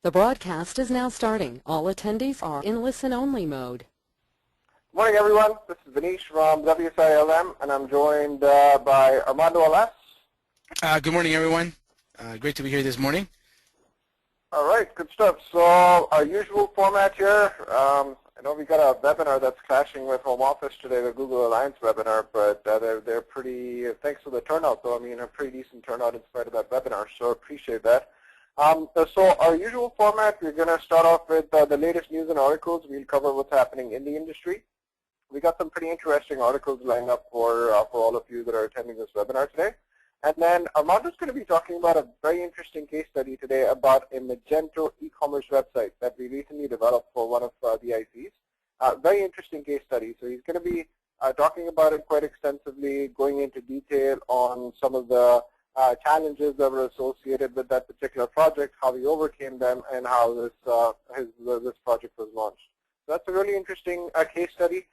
The broadcast is now starting. All attendees are in listen-only mode. Good morning, everyone. This is Vanish from WSI ALM, and I'm joined by Armando Alas. Good morning, everyone. Great to be here this morning. All right, good stuff. So our usual format here, I know we got a webinar that's clashing with Home Office today, the Google Alliance webinar, but they're pretty, thanks for the turnout, though. I mean, a pretty decent turnout in spite of that webinar, so appreciate that. So our usual format, we're going to start off with the latest news and articles. We'll cover what's happening in the industry. We got some pretty interesting articles lined up for all of you that are attending this webinar today. And then Armando's going to be talking about a very interesting case study today about a Magento e-commerce website that we recently developed for one of the ICs. Very interesting case study. So he's going to be talking about it quite extensively, going into detail on some of the challenges that were associated with that particular project, how we overcame them, and how this project was launched. So that's a really interesting case study.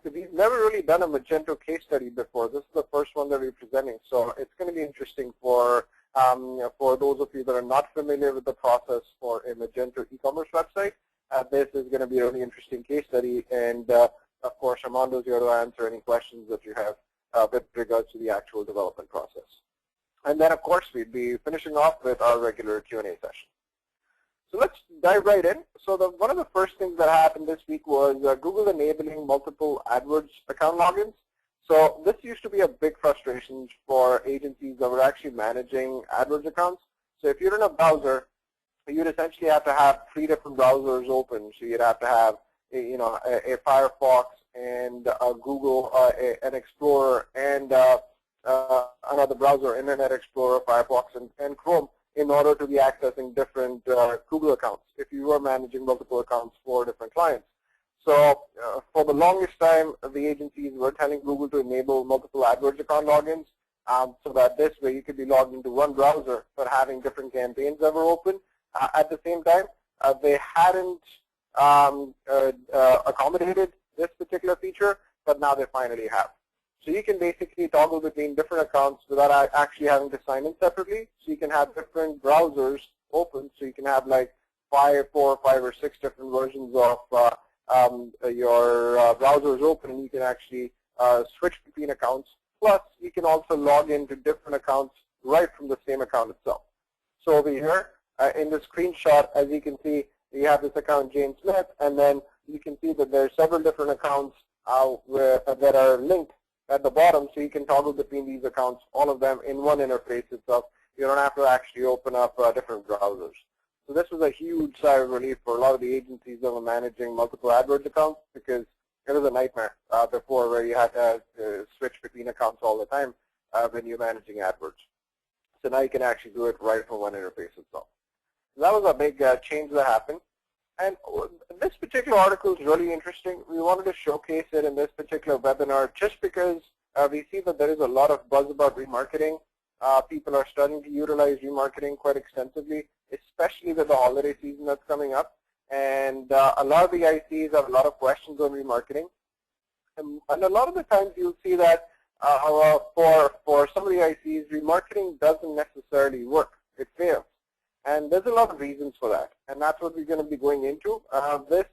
We've never really done a Magento case study before. This is the first one that we're presenting, so it's going to be interesting for those of you that are not familiar with the process for a Magento e-commerce website. This is going to be a really interesting case study, and of course, Armando's here to answer any questions that you have with regards to the actual development process. And then, of course, we'd be finishing off with our regular Q&A session. So let's dive right in. So one of the first things that happened this week was Google enabling multiple AdWords account logins. So this used to be a big frustration for agencies that were actually managing AdWords accounts. So if you're in a browser, you'd essentially have to have 3 different browsers open. So you'd have to have a Firefox and a Google, an Explorer, and another browser, Internet Explorer, Firefox, and Chrome, in order to be accessing different Google accounts if you were managing multiple accounts for different clients. So for the longest time, the agencies were telling Google to enable multiple AdWords account logins so that this way you could be logged into one browser but having different campaigns that were open. At the same time, they hadn't accommodated this particular feature, but now they finally have. So you can basically toggle between different accounts without actually having to sign in separately. So you can have different browsers open. So you can have like 4, 5, or 6 different versions of your browsers open, and you can actually switch between accounts. Plus, you can also log into different accounts right from the same account itself. So over here in the screenshot, as you can see, you have this account Jane Smith, and then you can see that there are several different accounts that are linked at the bottom, so you can toggle between these accounts, all of them in one interface itself. You don't have to actually open up different browsers. So this was a huge sigh of relief for a lot of the agencies that were managing multiple AdWords accounts, because it was a nightmare before, where you had to switch between accounts all the time when you're managing AdWords. So now you can actually do it right from one interface itself. So that was a big change that happened. And this particular article is really interesting. We wanted to showcase it in this particular webinar just because we see that there is a lot of buzz about remarketing. People are starting to utilize remarketing quite extensively, especially with the holiday season that's coming up. And a lot of the ICs have a lot of questions on remarketing. And a lot of the times you'll see that for some of the ICs, remarketing doesn't necessarily work. It fails. And there's a lot of reasons for that, and that's what we're going to be going into. This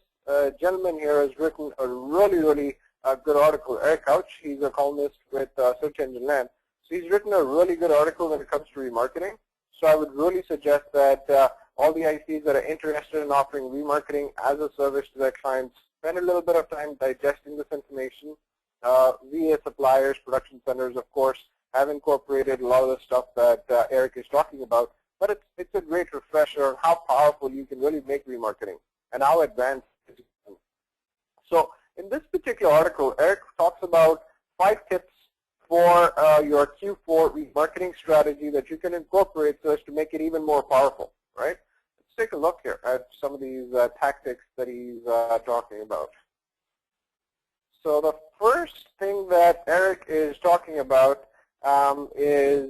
gentleman here has written a really good article. Eric Couch, he's a columnist with Search Engine Land. So he's written a really good article when it comes to remarketing. So I would really suggest that all the ICs that are interested in offering remarketing as a service to their clients spend a little bit of time digesting this information. VA suppliers, production centers, of course, have incorporated a lot of the stuff that Eric is talking about. But it's a great refresher on how powerful you can really make remarketing and how advanced it is. So in this particular article, Eric talks about 5 tips for your Q4 remarketing strategy that you can incorporate so as to make it even more powerful, right? Let's take a look here at some of these tactics that he's talking about. So the first thing that Eric is talking about is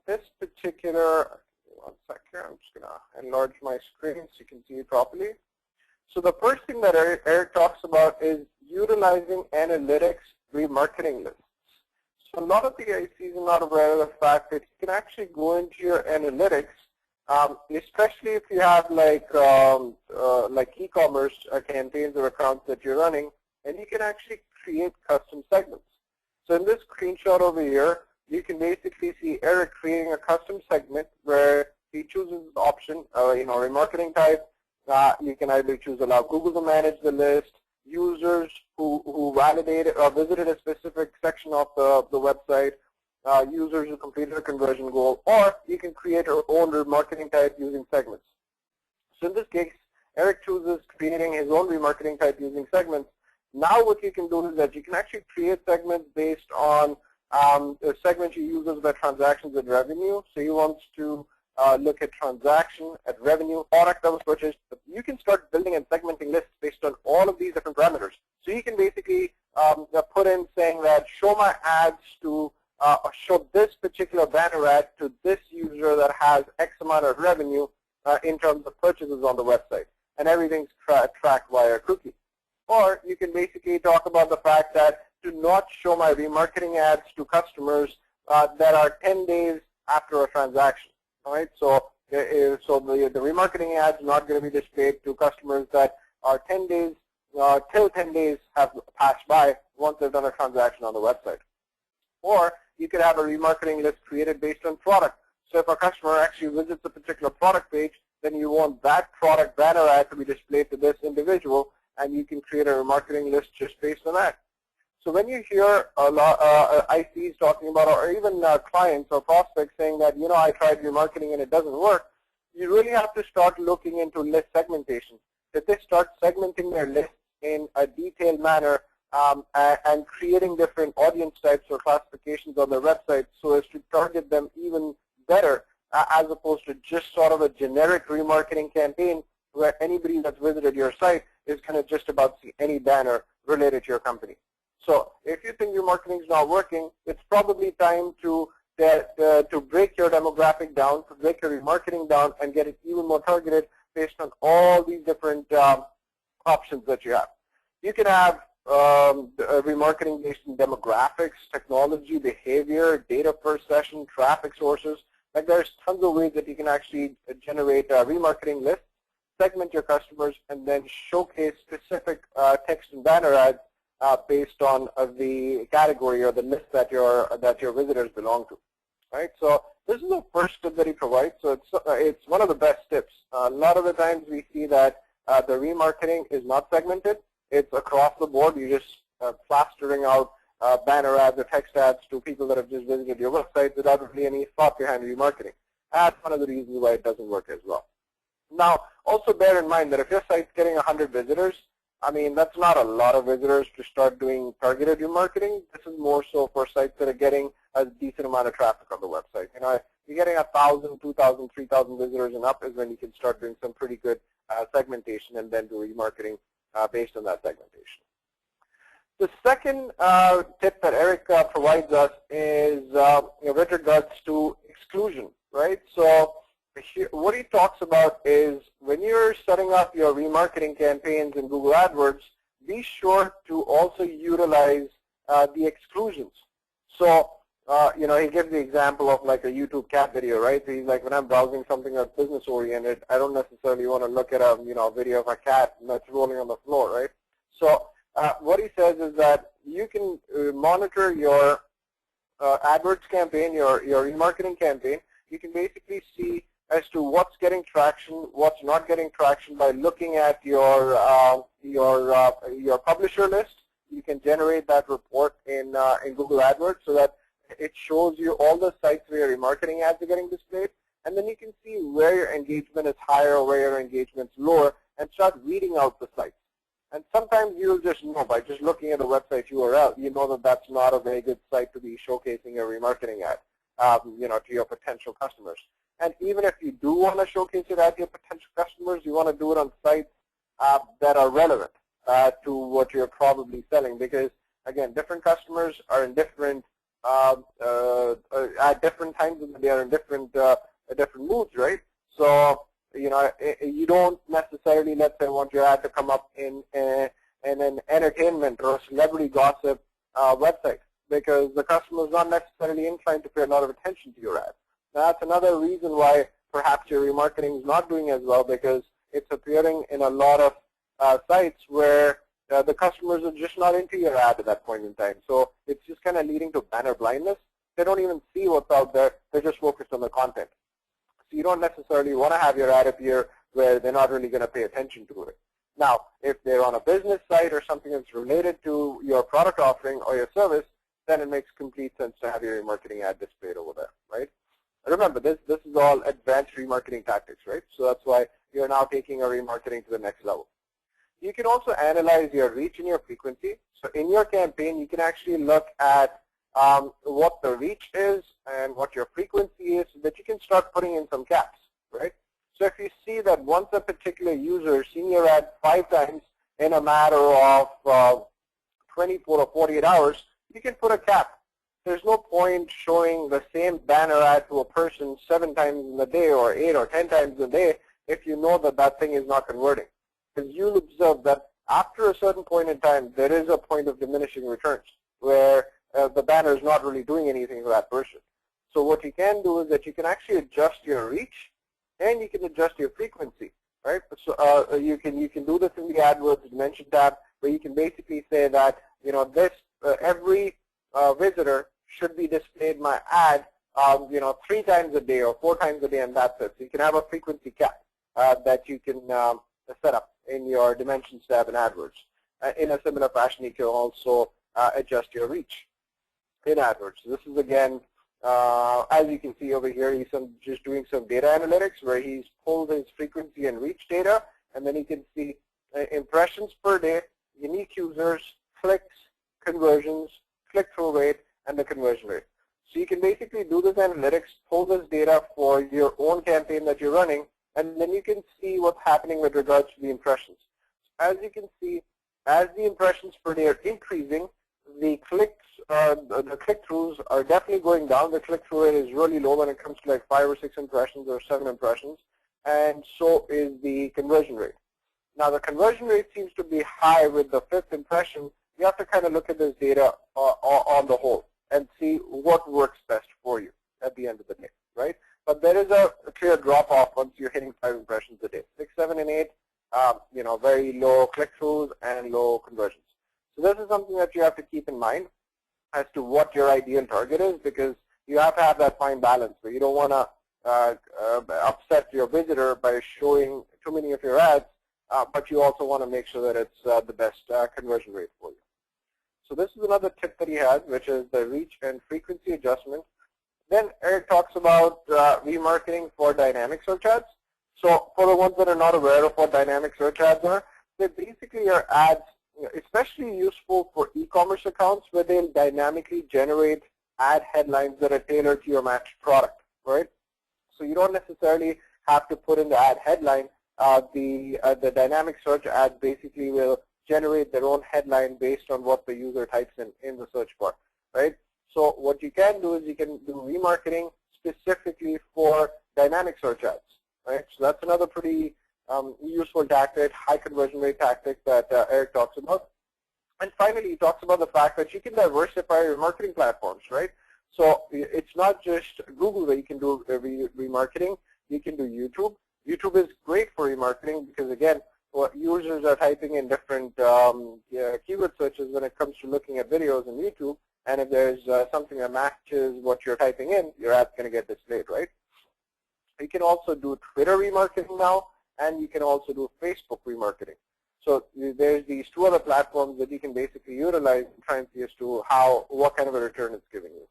this particular. One second here, I'm just going to enlarge my screen so you can see it properly. So the first thing that Eric talks about is utilizing analytics remarketing lists. So a lot of the ICs are not aware of the fact that you can actually go into your analytics especially if you have like e-commerce campaigns or accounts that you're running, and you can actually create custom segments. So in this screenshot over here, you can basically see Eric creating a custom segment where he chooses the option, remarketing type. You can either choose allow Google to manage the list, users who validated or visited a specific section of the website, users who completed a conversion goal, or you can create your own remarketing type using segments. So in this case, Eric chooses creating his own remarketing type using segments. Now what you can do is that you can actually create segments based on segment you users by transactions and revenue. So he wants to look at transaction, at revenue, product that was purchased. You can start building and segmenting lists based on all of these different parameters. So you can basically put in saying that show my ads to show this particular banner ad to this user that has X amount of revenue in terms of purchases on the website. And everything's tracked via a cookie. Or you can basically talk about the fact that to not show my remarketing ads to customers that are 10 days after a transaction. All right, so the remarketing ads not going to be displayed to customers that are 10 days till 10 days have passed by once they've done a transaction on the website. Or you could have a remarketing list created based on product. So if a customer actually visits a particular product page, then you want that product banner ad to be displayed to this individual, and you can create a remarketing list just based on that. So when you hear a lot ICs talking about, or even clients or prospects saying that, I tried remarketing and it doesn't work, you really have to start looking into list segmentation. That they start segmenting their lists in a detailed manner and creating different audience types or classifications on their website so as to target them even better, as opposed to just sort of a generic remarketing campaign where anybody that's visited your site is going to just about see any banner related to your company. So if you think your marketing is not working, it's probably time to break your demographic down, to break your remarketing down, and get it even more targeted based on all these different options that you have. You can have remarketing based on demographics, technology, behavior, data per session, traffic sources. Like there's tons of ways that you can actually generate remarketing lists, segment your customers, and then showcase specific text and banner ads based on the category or the list that your visitors belong to. Right. So this is the first tip that he provides. So it's one of the best tips. A lot of the times we see that the remarketing is not segmented. It's across the board. You're just plastering out banner ads or text ads to people that have just visited your website without really any thought behind remarketing. That's one of the reasons why it doesn't work as well. Now, also bear in mind that if your site's getting 100 visitors, I mean, that's not a lot of visitors to start doing targeted remarketing. This is more so for sites that are getting a decent amount of traffic on the website. If you're getting 1,000, 2,000, 3,000 visitors and up is when you can start doing some pretty good segmentation and then do remarketing based on that segmentation. The second tip that Eric provides us is with regards to exclusion, right? So what he talks about is when you're setting up your remarketing campaigns in Google AdWords, be sure to also utilize the exclusions. So, he gives the example of like a YouTube cat video, right? So he's like, when I'm browsing something that's business-oriented, I don't necessarily want to look at a video of a cat that's rolling on the floor, right? So what he says is that you can monitor your AdWords campaign, your remarketing campaign. You can basically see as to what's getting traction, what's not getting traction by looking at your publisher list. You can generate that report in Google AdWords so that it shows you all the sites where your remarketing ads are getting displayed, and then you can see where your engagement is higher or where your engagement's lower, and start weeding out the sites. And sometimes you'll just know by just looking at the website URL, you know that that's not a very good site to be showcasing your remarketing ad, to your potential customers. And even if you do want to showcase it at your potential customers, you want to do it on sites that are relevant to what you're probably selling, because again, different customers are in different at different times and they are in different moods, right? So you don't necessarily, let's say, want your ad to come up in an entertainment or a celebrity gossip website, because the customer is not necessarily inclined to pay a lot of attention to your ad. That's another reason why perhaps your remarketing is not doing as well because it's appearing in a lot of sites where the customers are just not into your ad at that point in time. So it's just kind of leading to banner blindness. They don't even see what's out there. They're just focused on the content. So you don't necessarily want to have your ad appear where they're not really going to pay attention to it. Now, if they're on a business site or something that's related to your product offering or your service, then it makes complete sense to have your remarketing ad displayed over there, right? Remember, this is all advanced remarketing tactics, right? So that's why you're now taking your remarketing to the next level. You can also analyze your reach and your frequency. So in your campaign, you can actually look at what the reach is and what your frequency is so that you can start putting in some caps, right? So if you see that once a particular user has seen your ad 5 times in a matter of 24 or 48 hours, you can put a cap. There's no point showing the same banner ad to a person 7 times in a day or 8 or 10 times a day if you know that that thing is not converting. Because you'll observe that after a certain point in time, there is a point of diminishing returns where the banner is not really doing anything for that person. So what you can do is that you can actually adjust your reach and you can adjust your frequency, right? So you can do this in the AdWords Dimension tab, where you can basically say that this every visitor should be displayed my ad 3 times a day or 4 times a day, and that's it. So you can have a frequency cap that you can set up in your Dimensions tab in AdWords. In a similar fashion, you can also adjust your reach in AdWords. So this is again, as you can see over here, he's just doing some data analytics where he's pulled his frequency and reach data, and then you can see impressions per day, unique users, clicks, conversions, click-through rate, and the conversion rate. So you can basically do this analytics, pull this data for your own campaign that you're running, and then you can see what's happening with regards to the impressions. As you can see, as the impressions per day are increasing, the clicks, the click-throughs are definitely going down. The click-through rate is really low when it comes to like 5 or 6 impressions or 7 impressions, and so is the conversion rate. Now the conversion rate seems to be high with the 5th impression. You have to kind of look at this data on the whole and see what works best for you at the end of the day, right? But there is a clear drop-off once you're hitting 5 impressions a day. 6, 7, and 8, very low click-throughs and low conversions. So this is something that you have to keep in mind as to what your ideal target is, because you have to have that fine balance where you don't want to upset your visitor by showing too many of your ads, but you also want to make sure that it's the best conversion rate for you. So this is another tip that he has, which is the reach and frequency adjustment. Then Eric talks about remarketing for dynamic search ads. So for the ones that are not aware of what dynamic search ads are, they basically are ads, especially useful for e-commerce accounts where they'll dynamically generate ad headlines that are tailored to your matched product, right? So you don't necessarily have to put in the ad headline. The dynamic search ads basically will generate their own headline based on what the user types in the search bar, right? So what you can do is you can do remarketing specifically for dynamic search ads, right? So that's another pretty useful tactic, high conversion rate tactic that Eric talks about. And finally, he talks about the fact that you can diversify your marketing platforms, right? So it's not just Google that you can do remarketing. You can do YouTube. YouTube is great for remarketing because, again, users are typing in different keyword searches when it comes to looking at videos on YouTube. And if there's something that matches what you're typing in, your ad's going to get displayed, right? You can also do Twitter remarketing now, and you can also do Facebook remarketing. So there's these 2 other platforms that you can basically utilize and try and see as to what kind of a return it's giving you.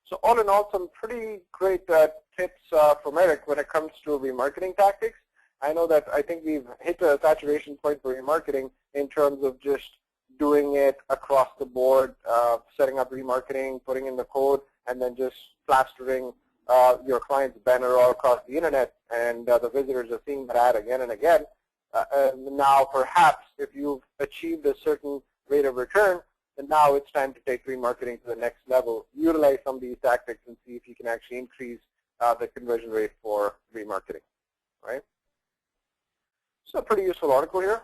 So all in all, some pretty great tips from Eric when it comes to remarketing tactics. I think we've hit a saturation point for remarketing in terms of just doing it across the board, setting up remarketing, putting in the code, and then just plastering your client's banner all across the internet, and the visitors are seeing that ad again and again. Now, perhaps if you've achieved a certain rate of return, then now it's time to take remarketing to the next level. Utilize some of these tactics and see if you can actually increase the conversion rate for remarketing, right? So a pretty useful article here.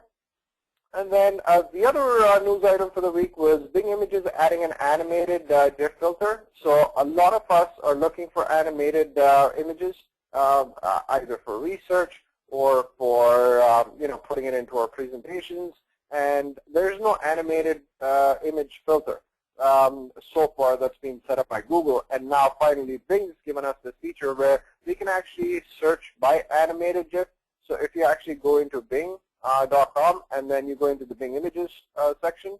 And then the other news item for the week was Bing Images adding an animated GIF filter. So a lot of us are looking for animated images. either for research or for putting it into our presentations. And there's no animated image filter so far that's been set up by Google. And now finally Bing's given us this feature where we can actually search by animated GIF. So if you actually go into Bing.com and then you go into the Bing Images section,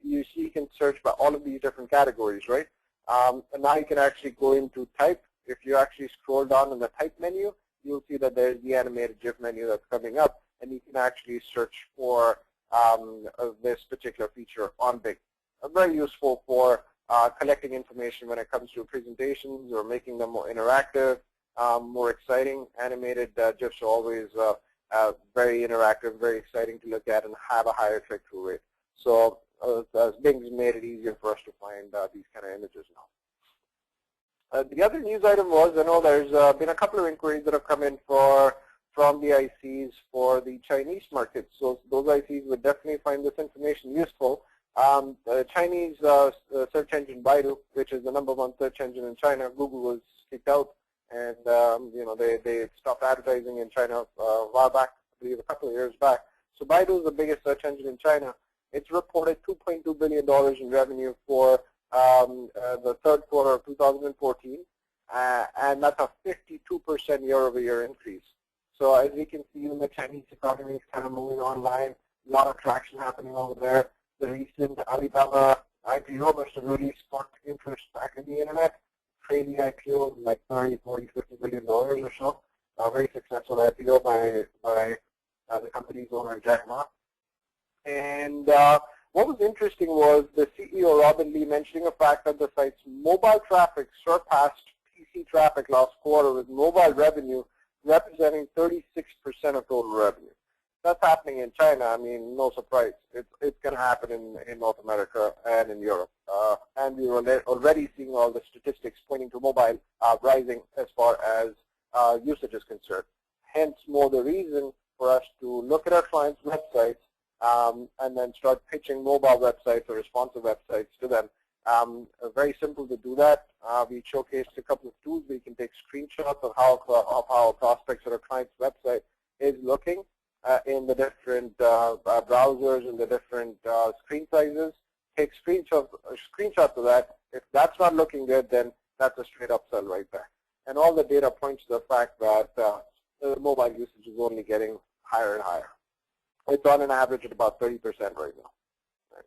you see you can search by all of these different categories, right? And now you can actually go into type. If you actually scroll down in the type menu, you'll see that there's the animated GIF menu that's coming up, and you can actually search for this particular feature on Bing. Very useful for collecting information when it comes to presentations or making them more interactive, more exciting. Animated GIFs are always very interactive, very exciting to look at, and have a higher click-through rate. So Bing's made it easier for us to find these kind of images now. The other news item was, I know there's been a couple of inquiries that have come in from the ICs for the Chinese market. So those ICs would definitely find this information useful. The Chinese search engine Baidu, which is the #1 search engine in China, Google was kicked out, and they stopped advertising in China a while back, I believe a couple of years back. So Baidu is the biggest search engine in China. It's reported $2.2 billion in revenue for the third quarter of 2014, and that's a 52% year-over-year increase. So as you can see, the Chinese economy is kind of moving online. A lot of traction happening over there. The recent Alibaba IPO must have really sparked interest back in the internet. Trading IPO like 30, 40, $50 billion or so. A very successful IPO by the company's owner, Jack Ma. And what was interesting was the CEO, Robin Lee, mentioning the fact that the site's mobile traffic surpassed PC traffic last quarter, with mobile revenue representing 36% of total revenue. That's happening in China. I mean, no surprise. It's going to happen in North America and in Europe. And we're already seeing all the statistics pointing to mobile rising as far as usage is concerned. Hence, more the reason for us to look at our clients' websites and then start pitching mobile websites or responsive websites to them. Very simple to do that. We showcased a couple of tools where you can take screenshots of how a prospect's or a client's website is looking in the different browsers and the different screen sizes. Take screenshots of that. If that's not looking good, then that's a straight upsell right there. And all the data points to the fact that the mobile usage is only getting higher and higher. It's on an average at about 30% right now. Right.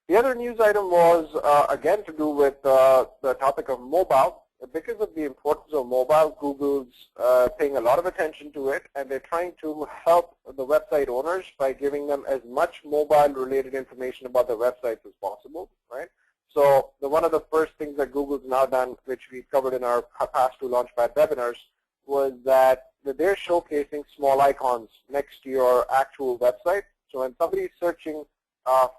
The other news item was, again, to do with the topic of mobile. Because of the importance of mobile, Google's paying a lot of attention to it, and they're trying to help the website owners by giving them as much mobile-related information about their websites as possible, right? So one of the first things that Google's now done, which we covered in our past two LaunchPad webinars, was that they're showcasing small icons next to your actual website. So when somebody's searching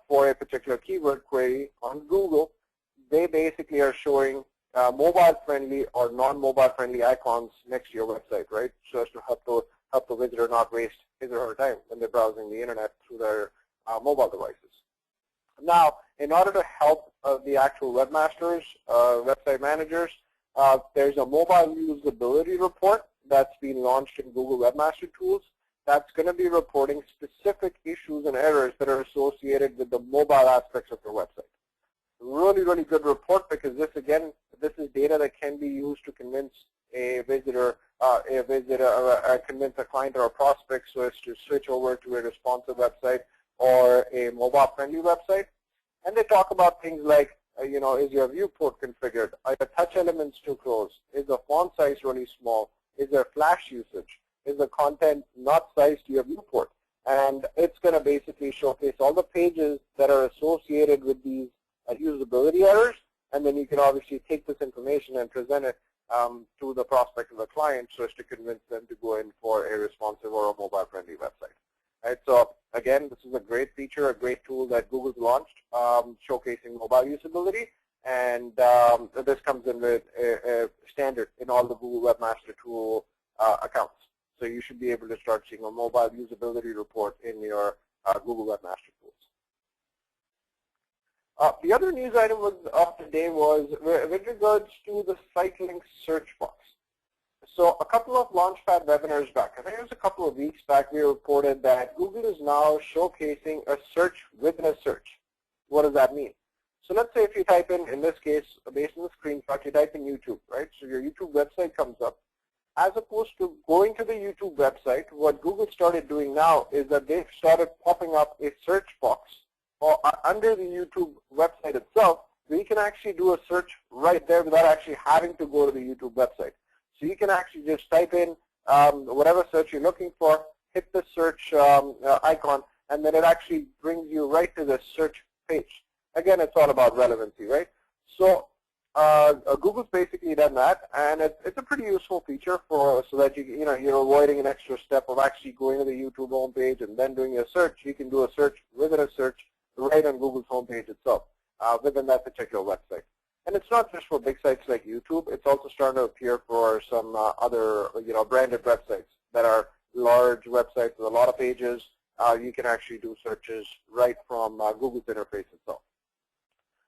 for a particular keyword query on Google, they basically are showing mobile-friendly or non-mobile-friendly icons next to your website, right? So as to help the visitor not waste his or her time when they're browsing the internet through their mobile devices. Now, in order to help the actual webmasters, website managers, there's a mobile usability report that's been launched in Google Webmaster Tools that's going to be reporting specific issues and errors that are associated with the mobile aspects of your website. Really, really good report, because this is data that can be used to convince a visitor, convince a client or a prospect so as to switch over to a responsive website or a mobile-friendly website. And they talk about things like, is your viewport configured? Are the touch elements too close? Is the font size really small? Is there flash usage? Is the content not sized to your viewport? And it's going to basically showcase all the pages that are associated with these usability errors, and then you can obviously take this information and present it to the prospect of the client so as to convince them to go in for a responsive or a mobile-friendly website. Right, so again, this is a great feature, a great tool that Google's launched, showcasing mobile usability, and this comes in with a standard in all the Google Webmaster Tool accounts. So you should be able to start seeing a mobile usability report in your Google Webmaster Tools. The other news item of the day was with regards to the Sitelinks search box. So a couple of LaunchPad webinars back, I think it was a couple of weeks back, we reported that Google is now showcasing a search within a search. What does that mean? So let's say if you type in this case, based on the screenshot, you type in YouTube, right? So your YouTube website comes up. As opposed to going to the YouTube website, what Google started doing now is that they've started popping up a search box or under the YouTube website itself, where you can actually do a search right there without actually having to go to the YouTube website. So you can actually just type in whatever search you're looking for, hit the search icon, and then it actually brings you right to the search page. Again, it's all about relevancy, right? So Google's basically done that, and it's a pretty useful feature so that you're avoiding an extra step of actually going to the YouTube homepage and then doing a search. You can do a search within a search right on Google's homepage itself within that particular website. And it's not just for big sites like YouTube. It's also starting to appear for some other branded websites that are large websites with a lot of pages. You can actually do searches right from Google's interface itself.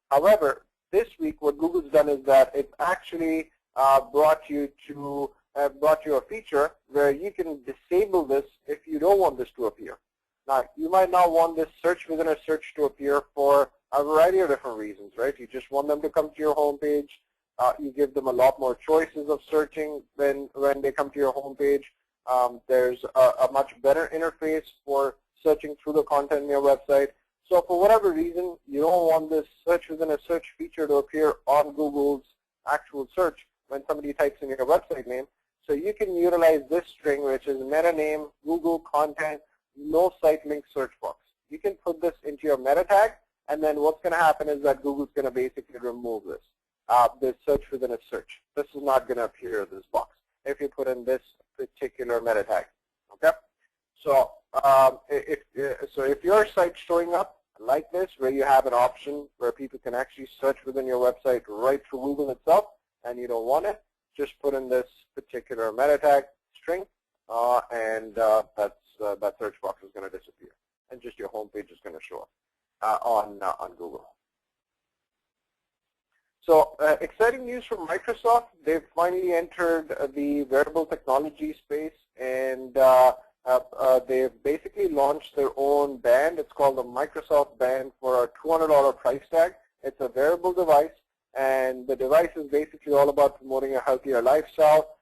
However, this week, what Google's done is that it's actually brought you a feature where you can disable this if you don't want this to appear. Now, you might not want this search within a search to appear for a variety of different reasons, right? You just want them to come to your homepage. You give them a lot more choices of searching when they come to your homepage. There's a much better interface for searching through the content in your website. So for whatever reason, you don't want this search within a search feature to appear on Google's actual search when somebody types in your website name. So you can utilize this string, which is meta name, Google content, no site link search box. You can put this into your meta tag, and then what's going to happen is that Google's going to basically remove this search within a search. This is not going to appear in this box if you put in this particular meta tag. Okay? So if your site's showing up like this, where you have an option where people can actually search within your website right through Google itself, and you don't want it, just put in this particular meta tag string, and that search box is going to disappear, and just your home page is going to show up on Google. So exciting news from Microsoft. They've finally entered the wearable technology space, and they've basically launched their own band. It's called the Microsoft Band for a $200 price tag. It's a wearable device, and the device is basically all about promoting a healthier lifestyle.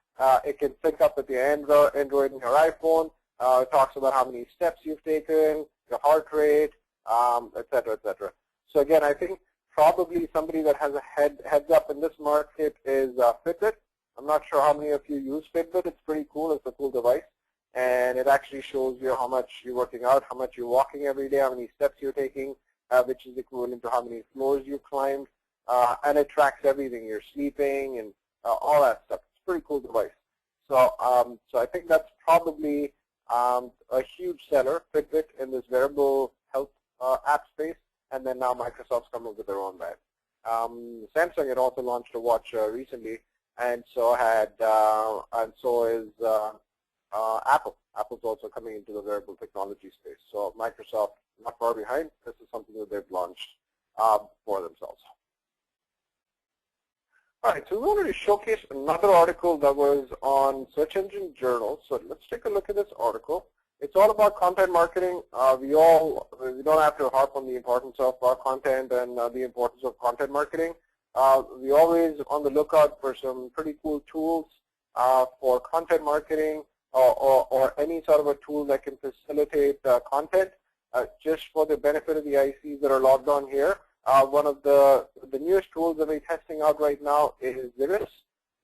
It can sync up with your Android and your iPhone. It talks about how many steps you've taken, your heart rate, et cetera, et cetera. So again, I think probably somebody that has a heads up in this market is Fitbit. I'm not sure how many of you use Fitbit. It's pretty cool. It's a cool device. And it actually shows you how much you're working out, how much you're walking every day, how many steps you're taking, which is equivalent to how many floors you've climbed. And it tracks everything. You're sleeping and all that stuff. It's a pretty cool device. So, so I think that's probably a huge seller, Fitbit, in this wearable health app space. And then now Microsoft's come up with their own band. Samsung had also launched a watch recently, and so is Apple. Apple's also coming into the wearable technology space. So Microsoft, not far behind. This is something that they've launched for themselves. All right, so we wanted to showcase another article that was on Search Engine Journal. So let's take a look at this article. It's all about content marketing. We don't have to harp on the importance of content and the importance of content marketing. We're always on the lookout for some pretty cool tools for content marketing or any sort of a tool that can facilitate content. Just for the benefit of the ICs that are logged on here, one of the newest tools that we're testing out right now is Xeris.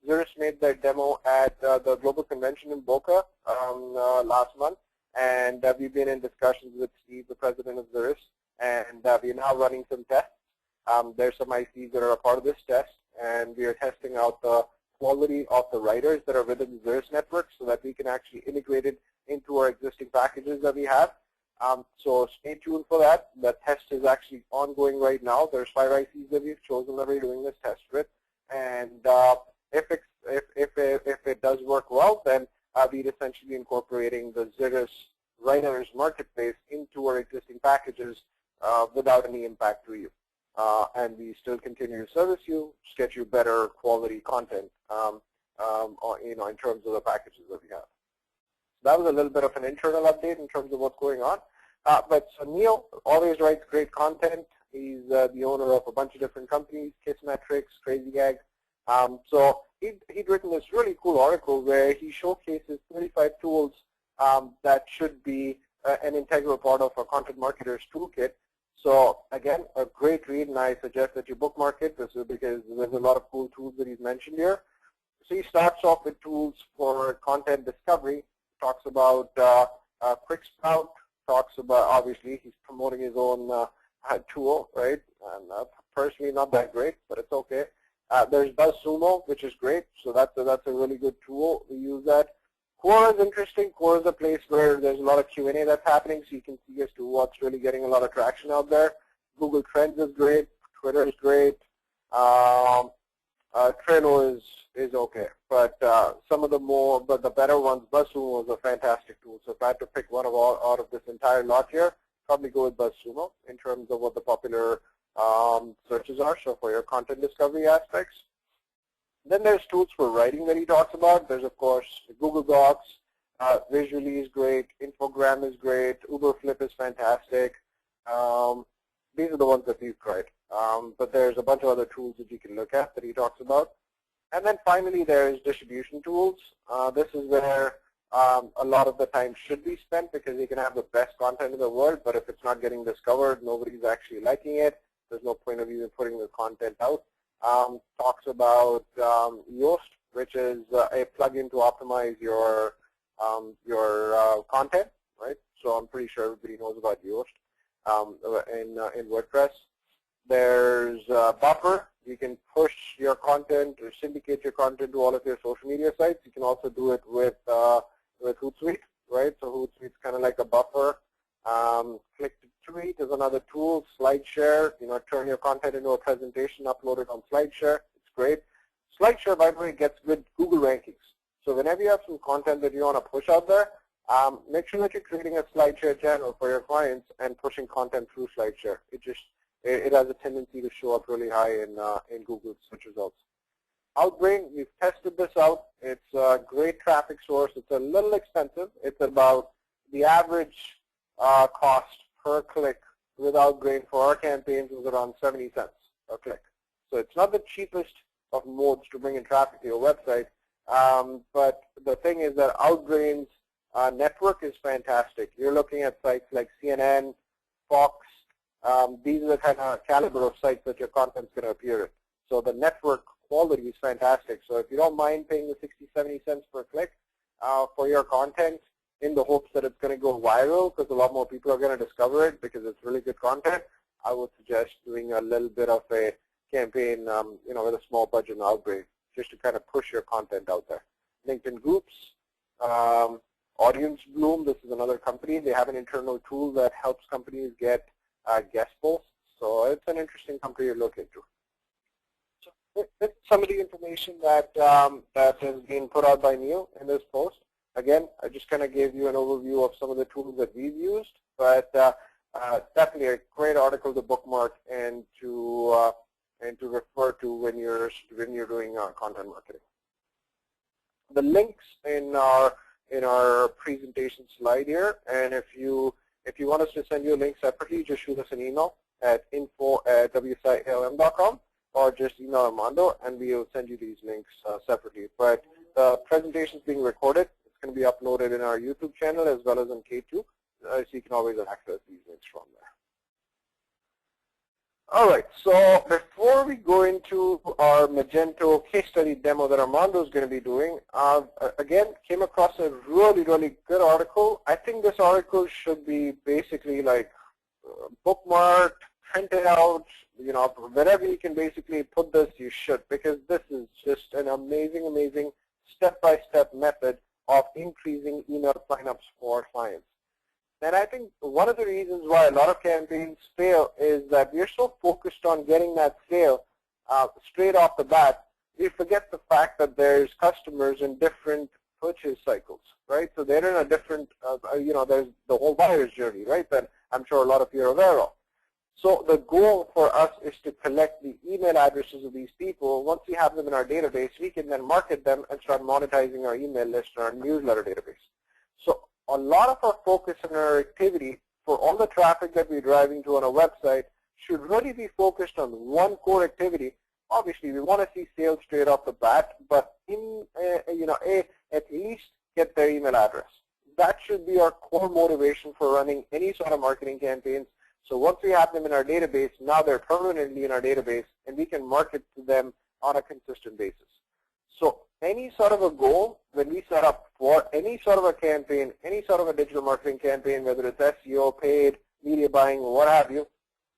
Xeris made their demo at the Global Convention in Boca last month. And we've been in discussions with Steve, the president of Xeris, and we're now running some tests. There's some ICs that are a part of this test, and we are testing out the quality of the writers that are within the Xeris network so that we can actually integrate it into our existing packages that we have. So stay tuned for that. The test is actually ongoing right now. There's 5 ICs that we've chosen that we're doing this test with, and if it does work well, then we'd essentially be incorporating the Xeris writers marketplace into our existing packages without any impact to you. And we still continue to service you, just get you better quality content in terms of the packages that we have. That was a little bit of an internal update in terms of what's going on. But so Neil always writes great content. He's the owner of a bunch of different companies, Kissmetrics, Crazy Egg. So he'd written this really cool article where he showcases 35 tools that should be an integral part of a content marketer's toolkit. So again, a great read, and I suggest that you bookmark it because there's a lot of cool tools that he's mentioned here. So he starts off with tools for content discovery, talks about QuickSprout, talks about, obviously, he's promoting his own tool, right? And personally not that great, but it's okay. There's BuzzSumo, which is great, so that's a really good tool. We use that. Quora is interesting. Quora is a place where there's a lot of Q&A that's happening, so you can see as to what's really getting a lot of traction out there. Google Trends is great. Twitter is great. Trello is okay, but some of the better ones, BuzzSumo is a fantastic tool. So if I had to pick one out of this entire lot here, probably go with BuzzSumo in terms of what the popular searches are. So for your content discovery aspects. Then there's tools for writing that he talks about. There's, of course, Google Docs. Visually is great. Infogram is great. Uberflip is fantastic. These are the ones that we've tried. But there's a bunch of other tools that you can look at that he talks about. And then finally, there's distribution tools. This is where a lot of the time should be spent because you can have the best content in the world, but if it's not getting discovered, nobody's actually liking it. There's no point of even putting the content out. Talks about Yoast, which is a plugin to optimize your content, right? So I'm pretty sure everybody knows about Yoast in WordPress. There's Buffer. You can push your content or syndicate your content to all of your social media sites. You can also do it with Hootsuite, right? So Hootsuite's kind of like a buffer. Click to Tweet is another tool. SlideShare, turn your content into a presentation, upload it on SlideShare. It's great. SlideShare, by the way, gets good Google rankings. So whenever you have some content that you want to push out there, make sure that you're creating a SlideShare channel for your clients and pushing content through SlideShare. It has a tendency to show up really high in Google search results. Outbrain, we've tested this out. It's a great traffic source. It's a little expensive. It's about the average cost per click with Outbrain for our campaigns was around 70 cents a click. So it's not the cheapest of modes to bring in traffic to your website, but the thing is that Outbrain's network is fantastic. You're looking at sites like CNN, Fox. These are the kind of caliber of sites that your content's going to appear in. So the network quality is fantastic. So if you don't mind paying the 60, 70 cents per click for your content in the hopes that it's going to go viral because a lot more people are going to discover it because it's really good content, I would suggest doing a little bit of a campaign, with a small budget in Outbrain just to kind of push your content out there. LinkedIn Groups, Audience Bloom, this is another company. They have an internal tool that helps companies get guest posts. So it's an interesting company to look into. So that's some of the information that has been put out by Neil in this post. Again, I just kind of gave you an overview of some of the tools that we've used, but definitely a great article to bookmark and to refer to when you're doing content marketing. The links in our presentation slide here, and if you want us to send you a link separately, just shoot us an email at info@wsialm.com or just email Armando and we'll send you these links separately. But the presentation is being recorded. It's going to be uploaded in our YouTube channel as well as on K2, so you can always access these links from there. All right, so before we go into our Magento case study demo that Armando is going to be doing, again, came across a really, really good article. I think this article should be basically like bookmarked, printed out, wherever you can basically put this, you should, because this is just an amazing, amazing step-by-step method of increasing email signups for clients. And I think one of the reasons why a lot of campaigns fail is that we're so focused on getting that sale straight off the bat, we forget the fact that there's customers in different purchase cycles, right? So they're in a different, there's the whole buyer's journey, right, that I'm sure a lot of you are aware of. So the goal for us is to collect the email addresses of these people. Once we have them in our database, we can then market them and start monetizing our email list or our newsletter database. So a lot of our focus and our activity for all the traffic that we're driving to on our website should really be focused on one core activity. Obviously, we want to see sales straight off the bat, but at least get their email address. That should be our core motivation for running any sort of marketing campaigns. So once we have them in our database, now they're permanently in our database, and we can market to them on a consistent basis. So any sort of a goal, when we set up for any sort of a campaign, any sort of a digital marketing campaign, whether it's SEO, paid, media buying, or what have you,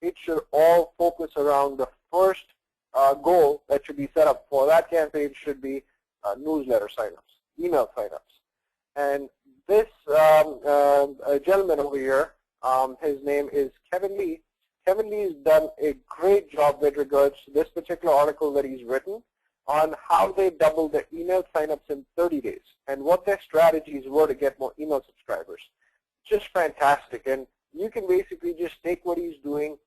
it should all focus around the first goal that should be set up for that campaign should be newsletter signups, email signups. And this gentleman over here, his name is Kevin Lee. Kevin Lee has done a great job with regards to this particular article that he's written on how they doubled their email signups in 30 days and what their strategies were to get more email subscribers. Just fantastic. And you can basically just take what he's doing,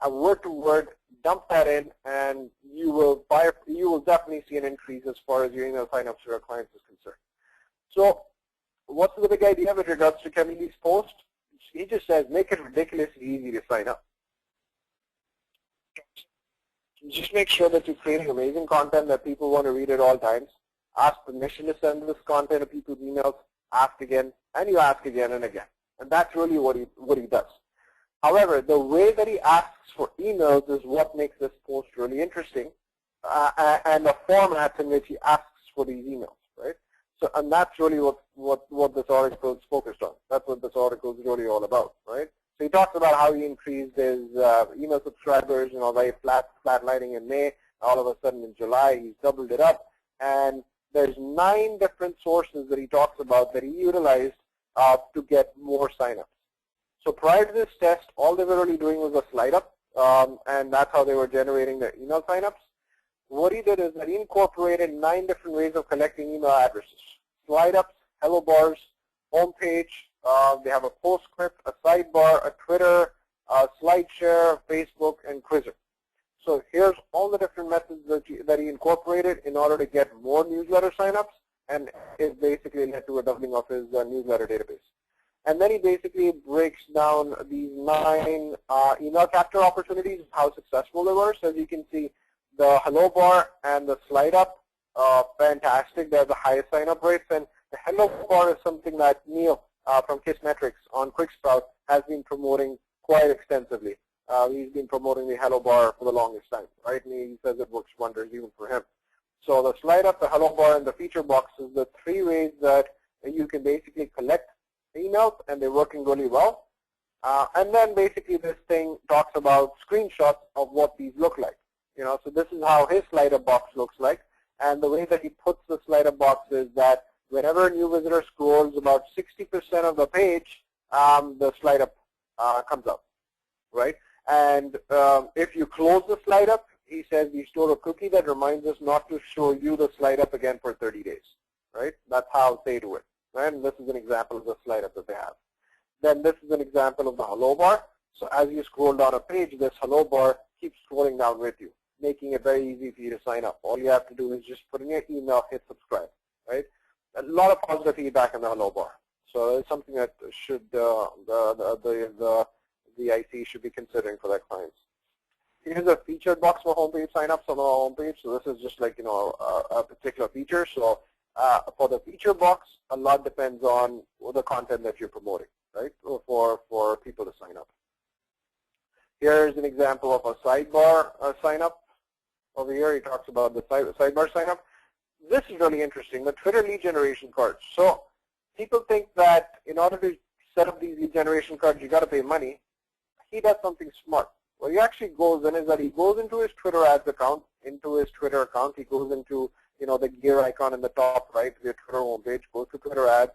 word to word, dump that in, and you will definitely see an increase as far as your email signups for your clients is concerned. So what's the big idea with regards to Kevin Lee's post? He just says, make it ridiculously easy to sign up. Just make sure that you're creating amazing content that people want to read at all times. Ask permission to send this content to people's emails. Ask again, and you ask again and again. And that's really what he does. However, the way that he asks for emails is what makes this post really interesting, and the formats in which he asks for these emails, right? So, and that's really what this article is focused on. That's what this article is really all about, right? So he talks about how he increased his email subscribers, very flatlining in May. All of a sudden in July, he's doubled it up. And there's 9 different sources that he talks about that he utilized to get more signups. So prior to this test, all they were really doing was a slide up, and that's how they were generating their email signups. What he did is that he incorporated 9 different ways of collecting email addresses: slide ups, hello bars, homepage. They have a postscript, a sidebar, a Twitter, a slide share, Facebook, and Quizzer. So here's all the different methods that he incorporated in order to get more newsletter signups, and it basically led to a doubling of his newsletter database. And then he basically breaks down these 9 email capture opportunities, how successful they were. So as you can see, the hello bar and the slide up, fantastic. They're the highest sign up rates. And the hello bar is something that Neil from Kissmetrics on QuickSprout has been promoting quite extensively. He's been promoting the hello bar for the longest time, right? And he says it works wonders even for him. So the slide up, the hello bar, and the feature box is the 3 ways that you can basically collect emails, and they're working really well. And then basically this thing talks about screenshots of what these look like. So this is how his slide up box looks like. And the way that he puts the slide up box is that whenever a new visitor scrolls about 60% of the page, the slide up comes up, right? And if you close the slide up, he says we store a cookie that reminds us not to show you the slide up again for 30 days, right? That's how they do it, right? And this is an example of the slide up that they have. Then this is an example of the hello bar. So as you scroll down a page, this hello bar keeps scrolling down with you, making it very easy for you to sign up. All you have to do is just put in your email, hit subscribe, right? A lot of positive feedback in the hello bar. So it's something that should the IC should be considering for their clients. Here's a featured box for homepage signups on our homepage. So this is just like a particular feature. So for the feature box, a lot depends on the content that you're promoting, right? For people to sign up. Here's an example of a sidebar sign up. Over here, he talks about the sidebar sign up. This is really interesting, the Twitter lead generation cards. So people think that in order to set up these lead generation cards, you got to pay money. He does something smart. What he actually goes in is that he goes into his Twitter ads account, he goes into the gear icon in the top right of your Twitter homepage, goes to Twitter ads,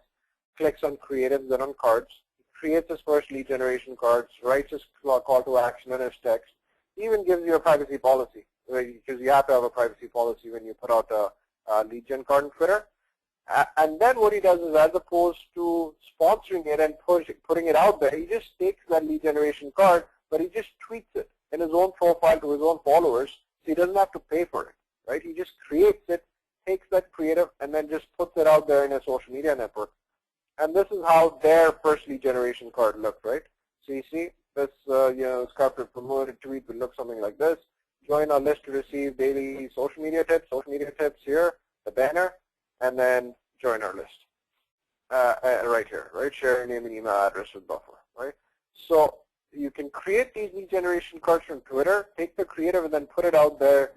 clicks on creatives and on cards, creates his first lead generation cards, writes his call to action in his text, even gives you a privacy policy, because you have to have a privacy policy when you put out a lead gen card on Twitter. And then what he does is, as opposed to sponsoring it and putting it out there, he just takes that lead generation card, but he just tweets it in his own profile to his own followers, so he doesn't have to pay for it, right? He just creates it, takes that creative, and then just puts it out there in a social media network. And this is how their first lead generation card looked, right? So you see this, scripted promoted tweet would look something like this. Join our list to receive daily social media tips here, the banner, and then join our list. Right here, right? Share your name and email address with buffer, right? So you can create these lead generation cards from Twitter, take the creative, and then put it out there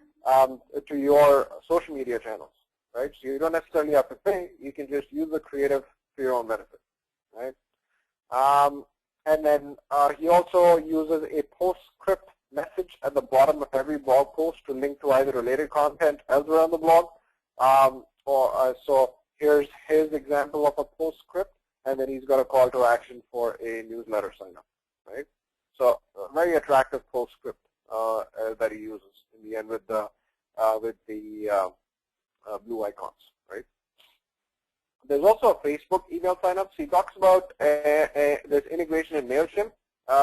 to your social media channels, right? So you don't necessarily have to pay. You can just use the creative for your own benefit, right? And then he also uses a postscript message at the bottom of every blog post to link to either related content elsewhere on the blog. So here's his example of a postscript, and then he's got a call to action for a newsletter sign up, right? So a very attractive postscript that he uses in the end with the blue icons, right? There's also a Facebook email signups. He talks about this integration in MailChimp,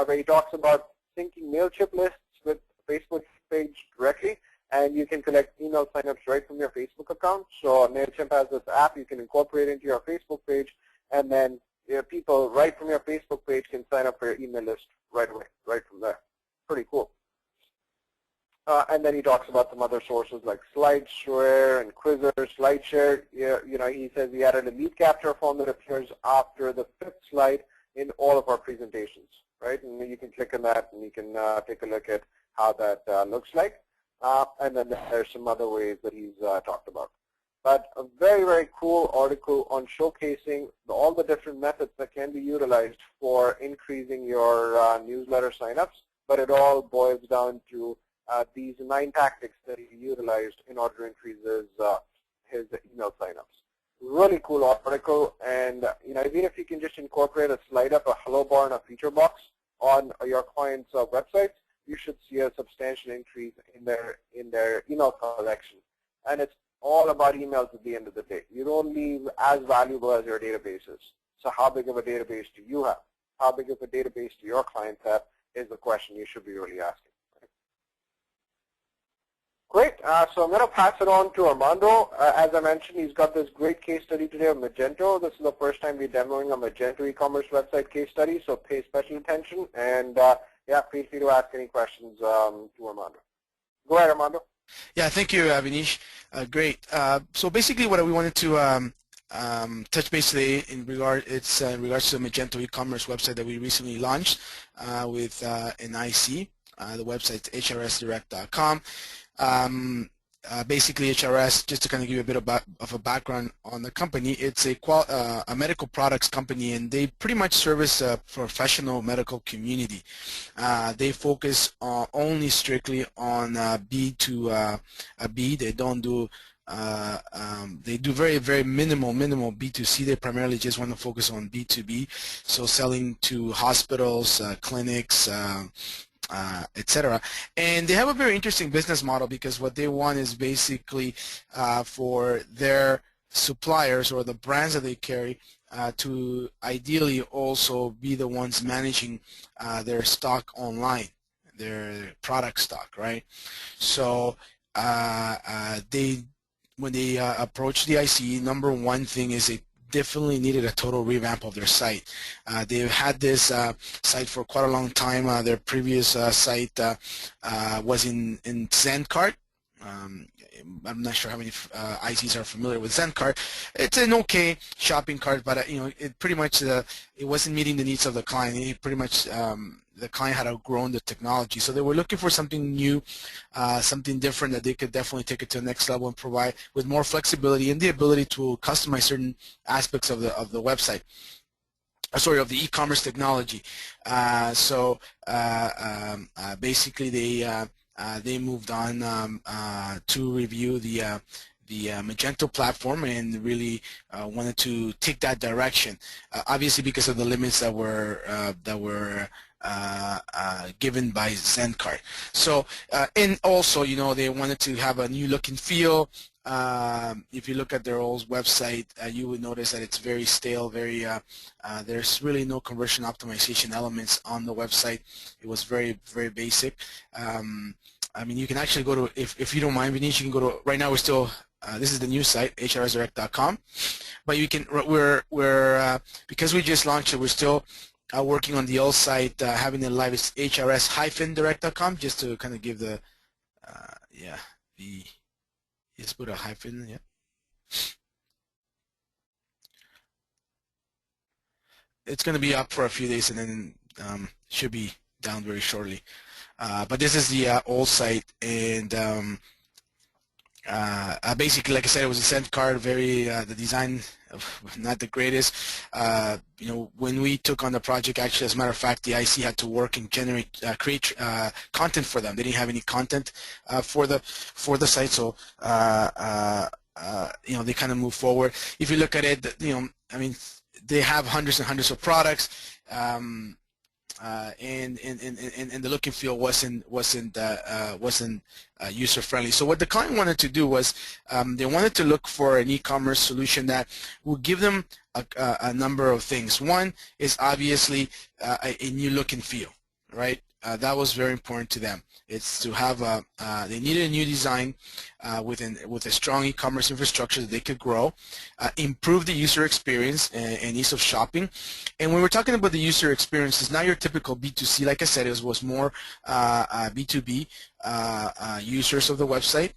where he talks about syncing MailChimp lists with Facebook page directly, and you can collect email signups right from your Facebook account. So MailChimp has this app you can incorporate into your Facebook page, and then people right from your Facebook page can sign up for your email list right away, right from there. Pretty cool. And then he talks about some other sources like SlideShare and Quizzer. SlideShare, he says he added a lead capture form that appears after the 5th slide in all of our presentations, right? And you can click on that and you can take a look at how that looks like. And then there's some other ways that he's talked about. But a very, very cool article on showcasing all the different methods that can be utilized for increasing your newsletter signups. But it all boils down to these 9 tactics that he utilized in order to increase his email signups. Really cool article, and even if you can just incorporate a slide up, a hello bar, and a feature box on your client's websites, you should see a substantial increase in their email collection. And it's all about emails at the end of the day. You don't leave as valuable as your database is. So how big of a database do you have? How big of a database do your clients have is the question you should be really asking. Great. So I'm going to pass it on to Armando. As I mentioned, he's got this great case study today of Magento. This is the first time we're demoing a Magento e-commerce website case study, so pay special attention. And yeah, feel free to ask any questions to Armando. Go ahead, Armando. Yeah, thank you, Vinish. Great. So basically, what we wanted to touch base today in regards to the Magento e-commerce website that we recently launched with an IC. The website is hrsdirect.com. Basically, HRS, just to kind of give you a bit of a background on the company, it's a medical products company, and they pretty much service a professional medical community. They focus only strictly on B2B. They don't do they do very, very minimal B2C. They primarily just want to focus on B2B, so selling to hospitals, clinics, etc. And they have a very interesting business model, because what they want is basically for their suppliers or the brands that they carry to ideally also be the ones managing their stock online, their product stock, right? So when they approach the IC, number one thing is they definitely needed a total revamp of their site. They've had this site for quite a long time. Their previous site was in ZenCart. I'm not sure how many ICs are familiar with ZenCart. It's an okay shopping cart, but it pretty much it wasn't meeting the needs of the client. It pretty much the client had outgrown the technology, so they were looking for something new, something different that they could definitely take it to the next level and provide with more flexibility and the ability to customize certain aspects of the website. Sorry, of the e-commerce technology. Basically, they moved on to review the Magento platform and really wanted to take that direction. Obviously, because of the limits that were given by ZenCart. So, and also, they wanted to have a new look and feel. if you look at their old website, you would notice that it's very stale, there's really no conversion optimization elements on the website. It was very, very basic. I mean, you can actually go to, if you don't mind, Vinish, you can go to, right now we're still, this is the new site, hrsdirect.com, but you can, because we just launched it, we're still working on the old site, having it live. It's hrs-direct.com, just to kind of give the, just put a hyphen, yeah. It's going to be up for a few days and then should be down very shortly. But this is the old site, and basically, like I said, it was a send card. The design not the greatest. You know, when we took on the project, actually, as a matter of fact, the IC had to work and create content for them. They didn't have any content for the site, so you know, they kind of moved forward. If you look at it, you know, I mean, they have hundreds and hundreds of products. And the look and feel wasn't user friendly. So what the client wanted to do was they wanted to look for an e-commerce solution that would give them a number of things. One is obviously a new look and feel, right? That was very important to them. It's to have they needed a new design with a strong e-commerce infrastructure that they could grow, improve the user experience and ease of shopping. And when we're talking about the user experience, it's not your typical B2C. Like I said, it was more B2B users of the website,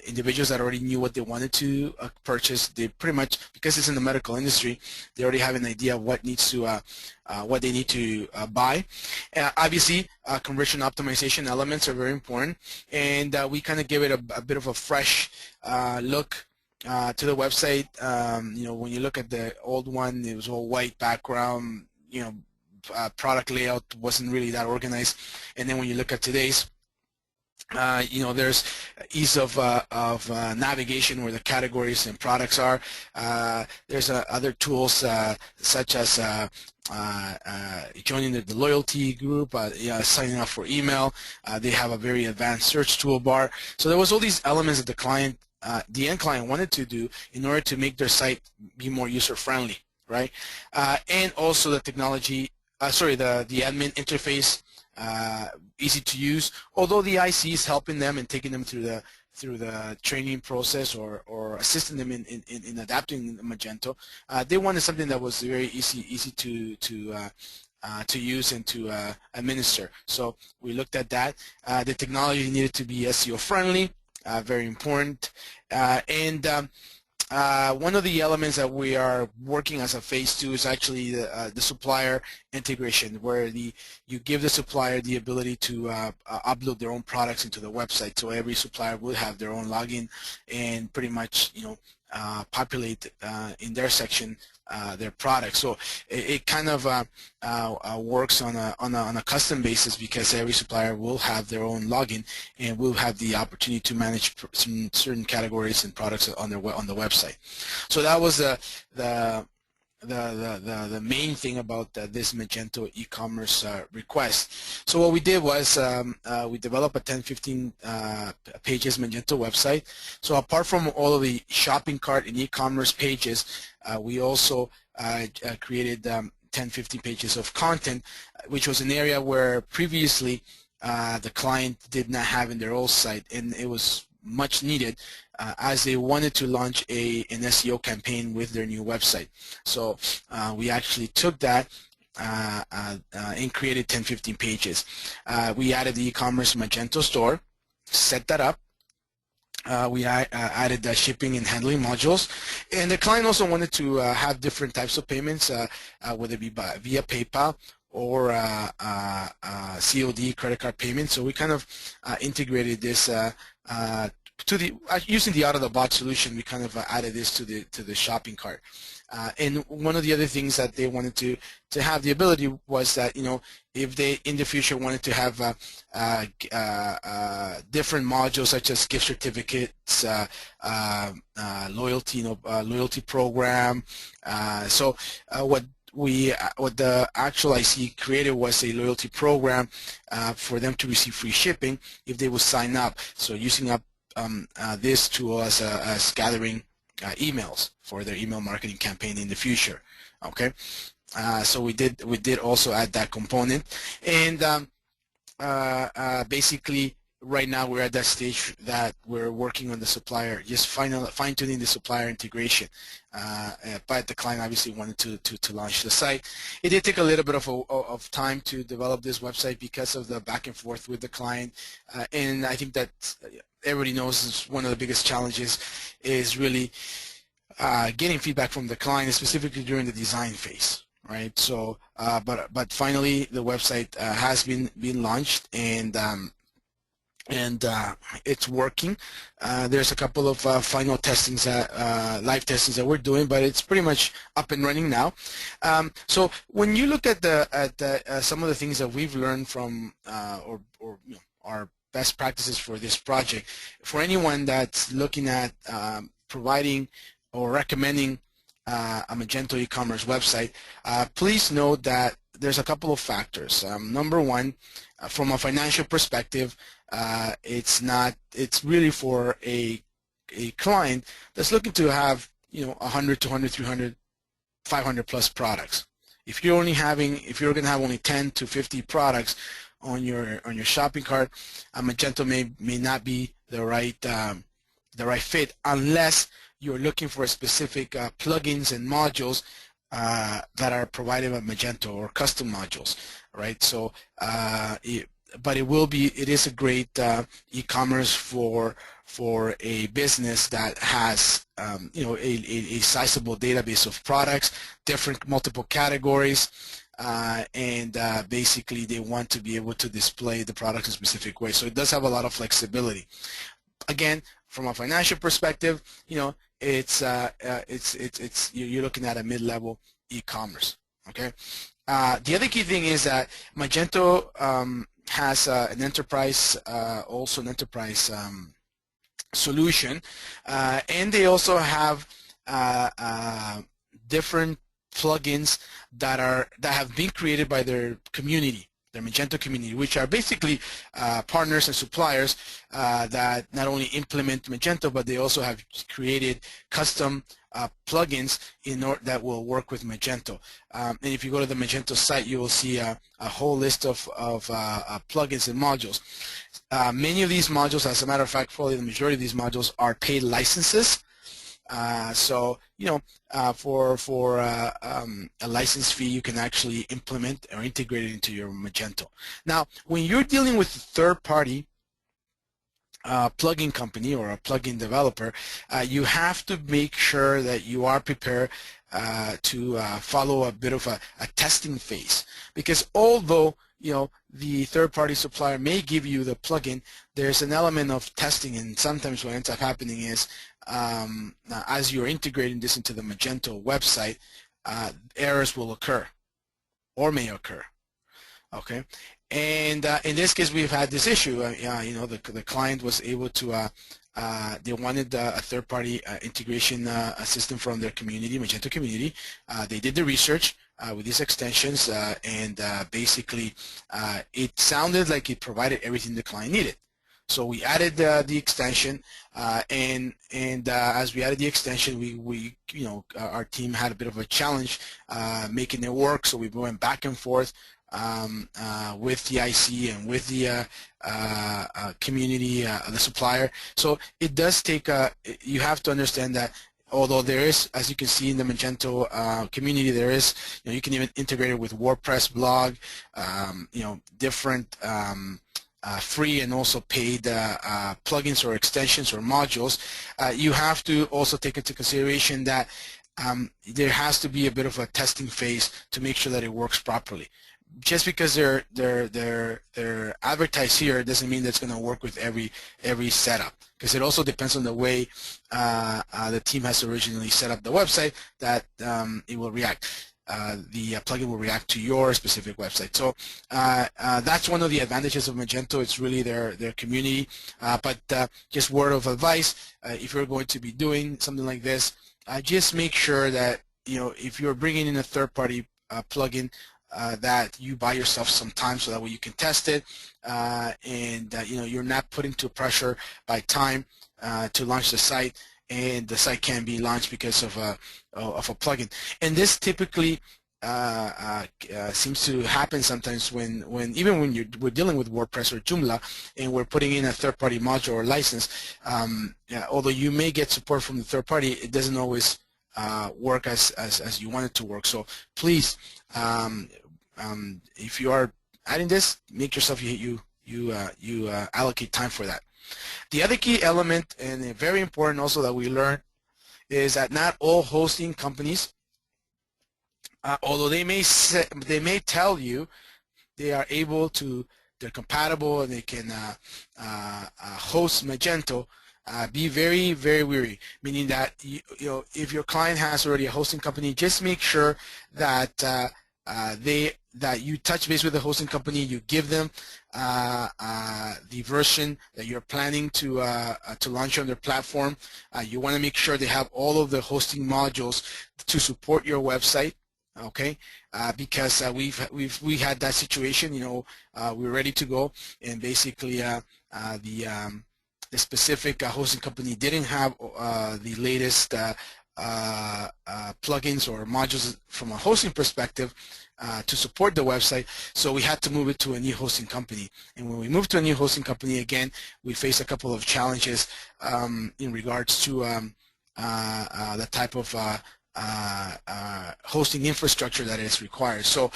individuals that already knew what they wanted to purchase. They pretty much, because it's in the medical industry, they already have an idea of what needs to what they need to buy. Obviously, conversion optimization elements are very important, and we kind of give it a bit of a fresh look to the website. You know, when you look at the old one, it was all white background. You know, product layout wasn't really that organized, and then when you look at today's, you know, there's ease of navigation where the categories and products are. There's other tools such as joining the loyalty group, signing up for email. They have a very advanced search toolbar. So there was all these elements that the end client wanted to do in order to make their site be more user-friendly, right? And also the technology, the admin interface, easy to use. Although the IC is helping them and taking them through the training process or assisting them in adapting Magento, they wanted something that was very easy to use and to administer. So we looked at that. The technology needed to be SEO friendly, very important, and one of the elements that we are working as a phase 2 is actually the supplier integration, where you give the supplier the ability to upload their own products into the website. So every supplier will have their own login and pretty much, you know, populate in their section their products. So it kind of works on a custom basis, because every supplier will have their own login and will have the opportunity to manage some certain categories and products on the website. So that was the main thing about this Magento e-commerce request. So what we did was we developed a 10-15 pages Magento website. So apart from all of the shopping cart and e-commerce pages, we also created 10-15 pages of content, which was an area where previously the client did not have in their old site, and it was much needed as they wanted to launch an SEO campaign with their new website. So we actually took that and created 10-15 pages. We added the e-commerce Magento store, set that up. We added the shipping and handling modules, and the client also wanted to have different types of payments, whether it be via PayPal or COD, credit card payment. So we kind of integrated this using the out-of-the-box solution. We kind of added this to the shopping cart. And one of the other things that they wanted to have the ability was that, you know, if they in the future wanted to have different modules such as gift certificates, loyalty, loyalty program. So what the actual IC created was a loyalty program for them to receive free shipping if they would sign up. So using up this tool as gathering emails for their email marketing campaign in the future. Okay, so we did also add that component, and basically right now we're at that stage that we're working on the supplier, just fine-tuning the supplier integration. But the client obviously wanted to launch the site. It did take a little bit of time to develop this website because of the back and forth with the client, and I think that everybody knows is one of the biggest challenges is really getting feedback from the client, specifically during the design phase. Right. So, but finally the website has been launched, and it's working. There's a couple of final testings, live testings that we're doing, but it's pretty much up and running now. So when you look at some of the things that we've learned from or you know, our best practices for this project, for anyone that's looking at providing or recommending a Magento e-commerce website, please note that there's a couple of factors. Number one, from a financial perspective, it's really for a client that's looking to have 100, 200, 300, 500 plus products. If you're going to have only 10 to 50 products on your shopping cart, Magento may not be the right fit unless you're looking for specific plugins and modules that are provided by Magento, or custom modules, right? So, but it is a great e-commerce for a business that has a sizable database of products, multiple categories, and basically they want to be able to display the products in a specific way. So it does have a lot of flexibility. Again, from a financial perspective, it's you're looking at a mid-level e-commerce. Okay. The other key thing is that Magento has an enterprise, solution, and they also have different plugins that have been created by their community, their Magento community, which are basically partners and suppliers that not only implement Magento, but they also have created custom plugins that will work with Magento. And if you go to the Magento site, you will see a whole list of plugins and modules. Many of these modules, as a matter of fact, probably the majority of these modules are paid licenses. So for a license fee, you can actually implement or integrate it into your Magento. Now, when you're dealing with a third-party plugin company or a plugin developer, you have to make sure that you are prepared to follow a bit of a testing phase, because although the third-party supplier may give you the plugin, there's an element of testing, and sometimes what ends up happening is as you're integrating this into the Magento website, errors will occur or may occur. Okay, and in this case, we've had this issue. The client was able to. They wanted a third-party integration system from their community, Magento community. They did the research with these extensions, and basically, it sounded like it provided everything the client needed. So we added the extension, and as we added the extension, we our team had a bit of a challenge making it work. So we went back and forth with the IC and with the community, the supplier. So it does take you have to understand that although there is, as you can see in the Magento community, there is, you can even integrate it with WordPress blog, different free and also paid plugins or extensions or modules. You have to also take into consideration that there has to be a bit of a testing phase to make sure that it works properly. Just because they're advertised here doesn't mean that's going to work with every setup, because it also depends on the way the team has originally set up the website that it will react. The plugin will react to your specific website. So that's one of the advantages of Magento. It's really their community. But just word of advice: if you're going to be doing something like this, just make sure that if you're bringing in a third-party plugin, that you buy yourself some time so that way you can test it, and you know, you're not put into pressure by time to launch the site, and the site can't be launched because of a plugin. And this typically seems to happen sometimes when even when we're dealing with WordPress or Joomla and we're putting in a third-party module or license. Yeah, although you may get support from the third party, it doesn't always work as you want it to work. So please, if you are adding this, make yourself you allocate time for that. The other key element, and very important also that we learn, is that not all hosting companies, although they may tell you they are able to, they're compatible and they can host Magento, be very, very wary, meaning that you know, if your client has already a hosting company, just make sure that that you touch base with the hosting company, you give them the version that you're planning to launch on their platform. You want to make sure they have all of the hosting modules to support your website. Okay, because we had that situation. You know, we're ready to go, and basically the specific hosting company didn't have the latest plugins or modules from a hosting perspective to support the website, so we had to move it to a new hosting company. And when we moved to a new hosting company, again, we faced a couple of challenges in regards to the type of hosting infrastructure that is required. So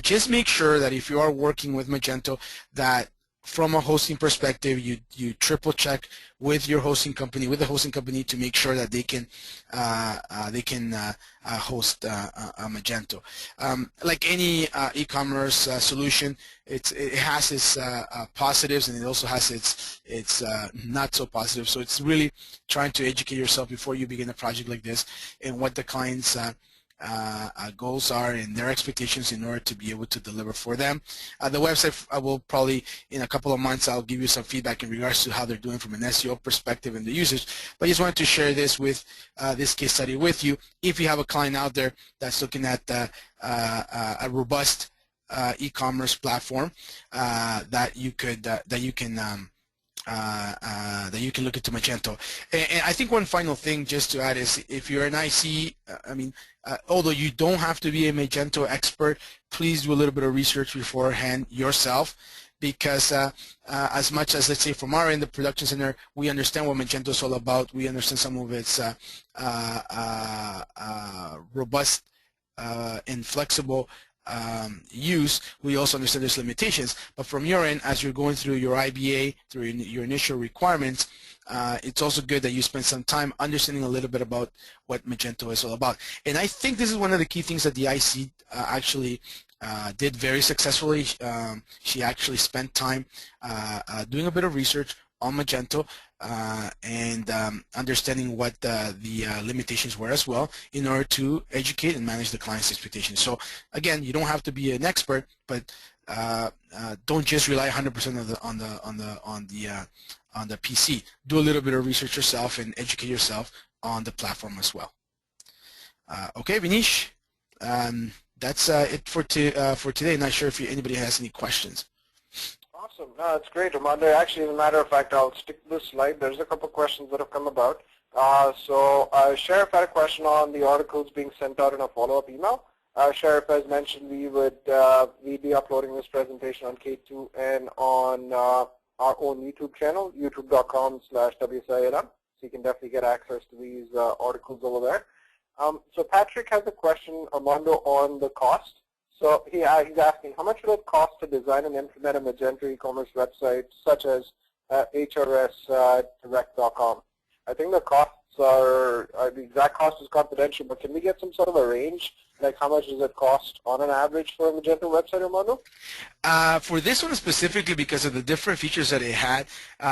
just make sure that if you are working with Magento, that from a hosting perspective, you triple check with your hosting company, with the hosting company, to make sure that they can host Magento. Like any e-commerce solution, it has its positives, and it also has its not so positive. So it's really trying to educate yourself before you begin a project like this, and what the client's goals are and their expectations in order to be able to deliver for them. The website, I will probably, in a couple of months, I'll give you some feedback in regards to how they're doing from an SEO perspective and the usage. But I just wanted to share this with this case study with you. If you have a client out there that's looking at a robust e-commerce platform that you can look into Magento. And I think one final thing just to add is, if you're an IC, although you don't have to be a Magento expert, please do a little bit of research beforehand yourself, because as much as, let's say, from our end, the production center, we understand what Magento is all about. We understand some of its robust and flexible use. We also understand there's limitations, but from your end, as you're going through your IBA, through your initial requirements, it's also good that you spend some time understanding a little bit about what Magento is all about. And I think this is one of the key things that the IC actually did very successfully. She actually spent time doing a bit of research on Magento and understanding what the limitations were as well, in order to educate and manage the client's expectations. So again, you don't have to be an expert, but don't just rely 100% on the PC. Do a little bit of research yourself and educate yourself on the platform as well. Okay, Vinish, that's it for today. Not sure if anybody has any questions. Awesome. No, that's great, Armando. Actually, as a matter of fact, I'll stick to this slide. There's a couple of questions that have come about. So Sheriff had a question on the articles being sent out in a follow-up email. Sheriff has mentioned we'd be uploading this presentation on K2 and on our own YouTube channel, youtube.com/WSI ALM. So you can definitely get access to these articles over there. So Patrick has a question, Armando, on the cost. So he's asking, how much will it cost to design and implement a Magento e-commerce website such as hrsdirect.com? I think the costs are, the exact cost is confidential, but can we get some sort of a range? Like, how much does it cost on an average for a Magento website, Armando? For this one specifically, because of the different features that it had,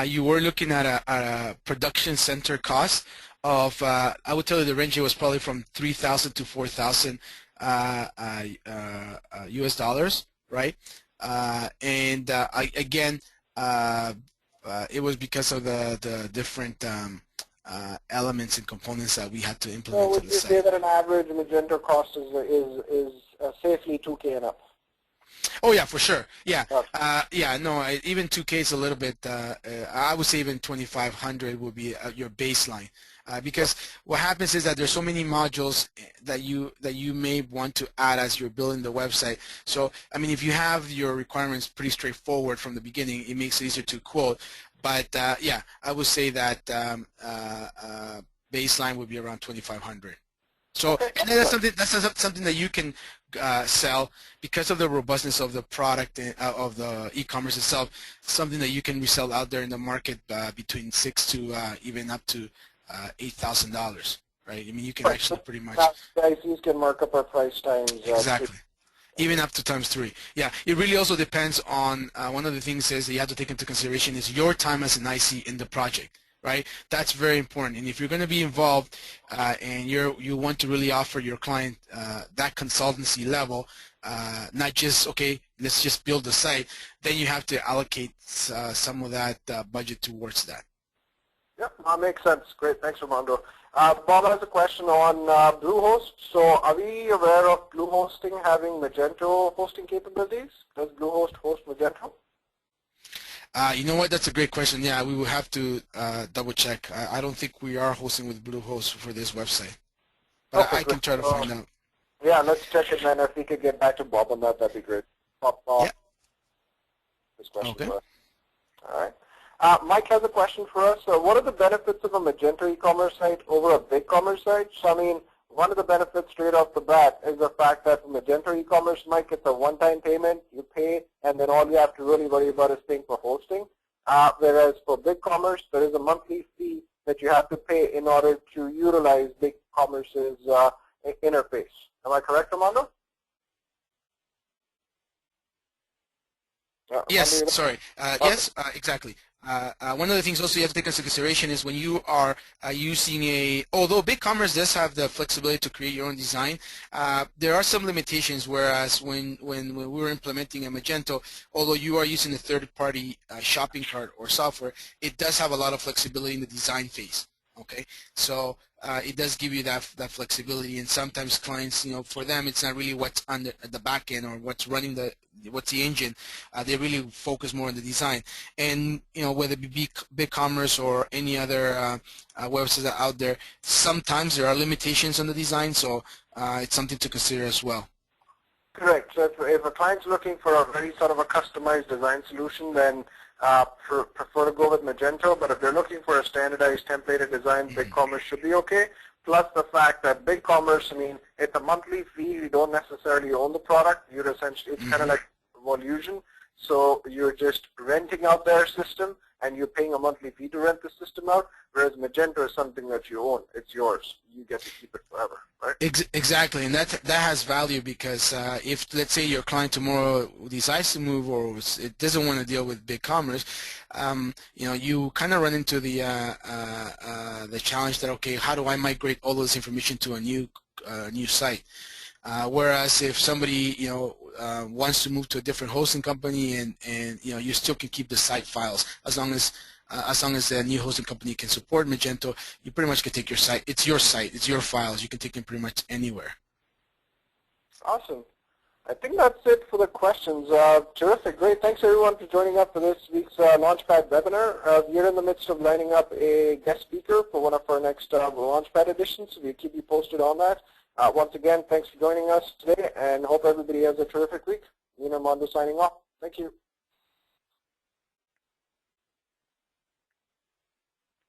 you were looking at a production center cost of, I would tell you the range was probably from $3,000 to $4,000 US dollars, right? And again, it was because of the different elements and components that we had to implement. So would you say that an average Magento cost is safely $2K and up? Oh yeah, for sure. Yeah, Gotcha. yeah. No, even 2K is a little bit. I would say even 2,500 would be your baseline, because what happens is that there's so many modules that you may want to add as you're building the website. So I mean, if you have your requirements pretty straightforward from the beginning, it makes it easier to quote. But yeah, I would say that baseline would be around 2,500. So, Okay, and then excellent. that's something that you can sell because of the robustness of the product and, of the e-commerce itself. Something that you can resell out there in the market between $6,000 to even up to $8,000, right? I mean, you can Right. actually So pretty much now ICs can mark up our price times 3. exactly. Okay. Even up to times 3. Yeah, it really also depends on one of the things is that you have to take into consideration is your time as an IC in the project, right? That's very important. And if you're going to be involved and you want to really offer your client that consultancy level, not just, okay, let's just build the site, then you have to allocate some of that budget towards that. Yep, that makes sense. Great. Thanks, Armando. Bob has a question on Bluehost. So are we aware of Bluehosting having Magento hosting capabilities? Does Bluehost host Magento? You know what? That's a great question. Yeah, we will have to double check. I don't think we are hosting with Bluehost for this website, but Okay, I can great. try to find out. Yeah, let's check it, man. If we could get back to Bob on that, that'd be great. Bob, Yeah. this question Okay. for us. All right. Mike has a question for us. What are the benefits of a Magento e-commerce site over a BigCommerce site? So, I mean, one of the benefits straight off the bat is the fact that for Magento e-commerce, Mike, it's a one-time payment. You pay, and then all you have to really worry about is paying for hosting. Whereas for BigCommerce, there is a monthly fee that you have to pay in order to utilize BigCommerce's interface. Am I correct, Armando? Yes, Armando, sorry. okay. Yes, exactly. One of the things also you have to take into consideration is when you are using although BigCommerce does have the flexibility to create your own design, there are some limitations, whereas when we were implementing a Magento, although you are using a third-party shopping cart or software, it does have a lot of flexibility in the design phase. Okay, so it does give you that flexibility, and sometimes clients, for them it's not really what's on the back end or what's running what's the engine. They really focus more on the design, and whether it be BigCommerce or any other websites out there, sometimes there are limitations on the design, so it's something to consider as well. Correct. So if a client's looking for a very sort of a customized design solution, then prefer to go with Magento. But if they're looking for a standardized templated design, BigCommerce should be okay. Plus the fact that BigCommerce, I mean, it's a monthly fee. You don't necessarily own the product. You're essentially, it's kind of like Volusion. So you're just renting out their system, and you're paying a monthly fee to rent the system out, whereas Magento is something that you own. It's yours. You get to keep it forever, right? Exactly, and that has value because if, let's say, your client tomorrow decides to move or it doesn't want to deal with BigCommerce, you kind of run into the challenge that, okay, how do I migrate all this information to a new site? Whereas if somebody wants to move to a different hosting company and you still can keep the site files as long as the new hosting company can support Magento, you pretty much can take your site. It's your site. It's your files. You can take them pretty much anywhere. Awesome. I think that's it for the questions. Terrific. Great. Thanks, everyone, for joining up for this week's LaunchPad webinar. We're in the midst of lining up a guest speaker for one of our next LaunchPad editions, so we'll keep you posted on that. Once again, thanks for joining us today, and hope everybody has a terrific week. Armando signing off. Thank you.